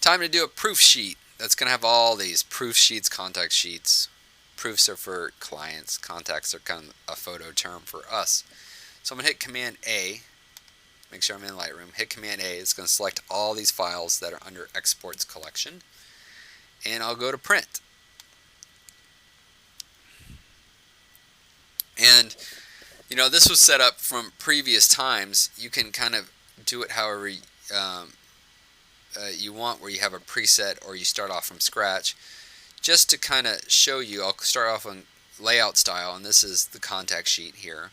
Time to do a proof sheet. That's going to have all these proof sheets, contact sheets. Proofs are for clients. Contacts are kind of a photo term for us. So I'm going to hit Command A. Make sure I'm in Lightroom. Hit Command A. It's going to select all these files that are under Exports Collection. And I'll go to Print. And, you know, this was set up from previous times. You can kind of do it however you want, where you have a preset or you start off from scratch. Just to kind of show you, I'll start off on layout style, and this is the contact sheet here.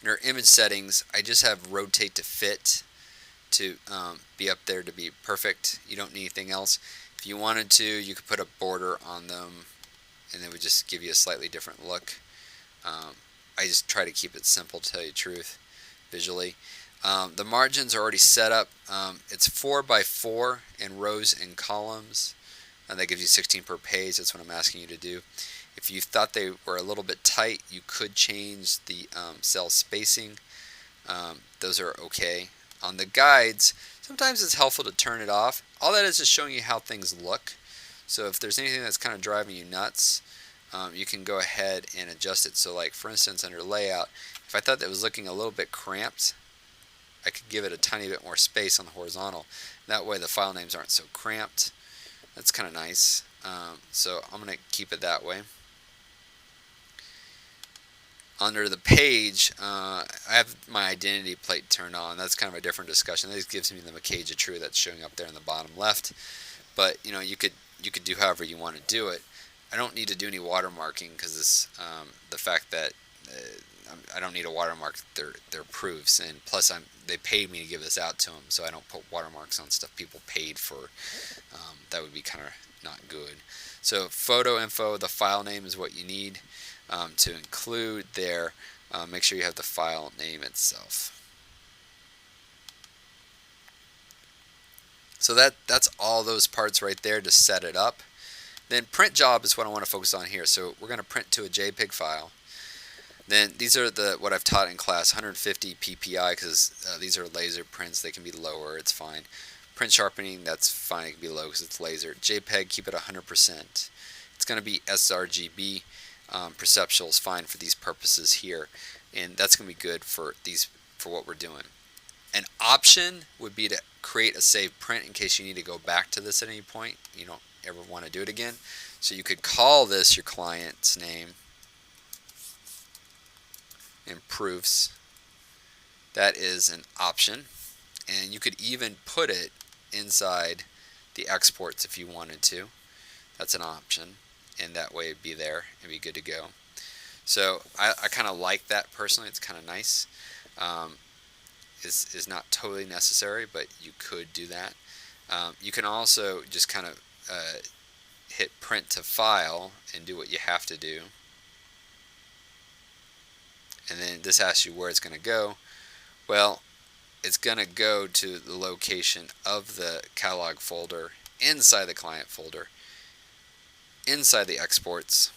Under image settings, I just have rotate to fit to be up there to be perfect. You don't need anything else. If you wanted to, you could put a border on them, and it would just give you a slightly different look. I just try to keep it simple, to tell you the truth, visually. The margins are already set up. It's 4 by 4 in rows and columns. And that gives you 16 per page. That's what I'm asking you to do. If you thought they were a little bit tight, you could change the cell spacing. Those are okay. On the guides, sometimes it's helpful to turn it off. All that is just showing you how things look. So if there's anything that's kind of driving you nuts, you can go ahead and adjust it. So like, for instance, under layout, if I thought that was looking a little bit cramped, I could give it a tiny bit more space on the horizontal. That way the file names aren't so cramped. That's kind of nice. So I'm going to keep it that way. Under the page, I have my identity plate turned on. That's kind of a different discussion. This gives me the Maccaja True that's showing up there in the bottom left. But you know, you could do however you want to do it. I don't need to do any watermarking because the fact that I don't need a watermark their proofs, and plus they paid me to give this out to them, so I don't put watermarks on stuff people paid for. That would be kind of not good. So photo info, the file name is what you need to include there. Make sure you have the file name itself. So that's all those parts right there to set it up. Then print job is what I want to focus on here. So we're going to print to a JPEG file. Then these are what I've taught in class, 150 ppi, because these are laser prints. They can be lower, it's fine. Print sharpening, that's fine, it can be low because it's laser. JPEG, keep it 100%. It's going to be sRGB. Perceptual is fine for these purposes here, and that's going to be good for what we're doing. An option would be to create a saved print in case you need to go back to this at any point. You don't ever want to do it again. So you could call this your client's name and proofs. That is an option, and you could even put it inside the exports if you wanted to. That's an option, and that way it'd be there and be good to go. So I kind of like that personally. It's kind of nice. Is not totally necessary, but you could do that. You can also just kind of hit print to file and do what you have to do. And then this asks you where it's going to go. Well, it's going to go to the location of the catalog folder inside the client folder, inside the exports,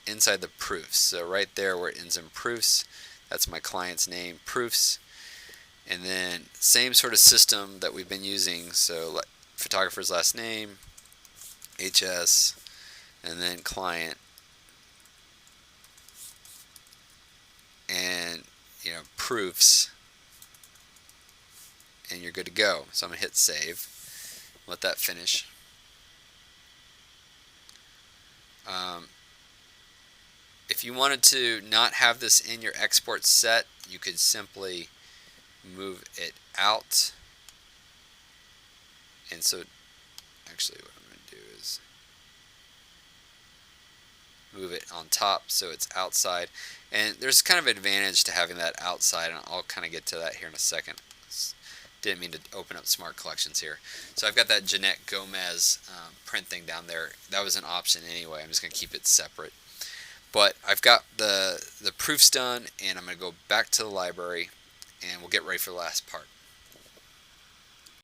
inside the proofs. So right there where it ends in proofs, that's my client's name, proofs. And then same sort of system that we've been using. So photographer's last name, HS, and then client. And proofs, and you're good to go. So I'm gonna hit save, let that finish. If you wanted to not have this in your export set, you could simply move it out. And so actually what I'm going to do is move it on top so it's outside. And there's kind of an advantage to having that outside, and I'll kind of get to that here in a second. Didn't mean to open up Smart Collections here. So I've got that Jeanette Gomez print thing down there. That was an option anyway. I'm just going to keep it separate. But I've got the proofs done, and I'm going to go back to the library, and we'll get ready for the last part.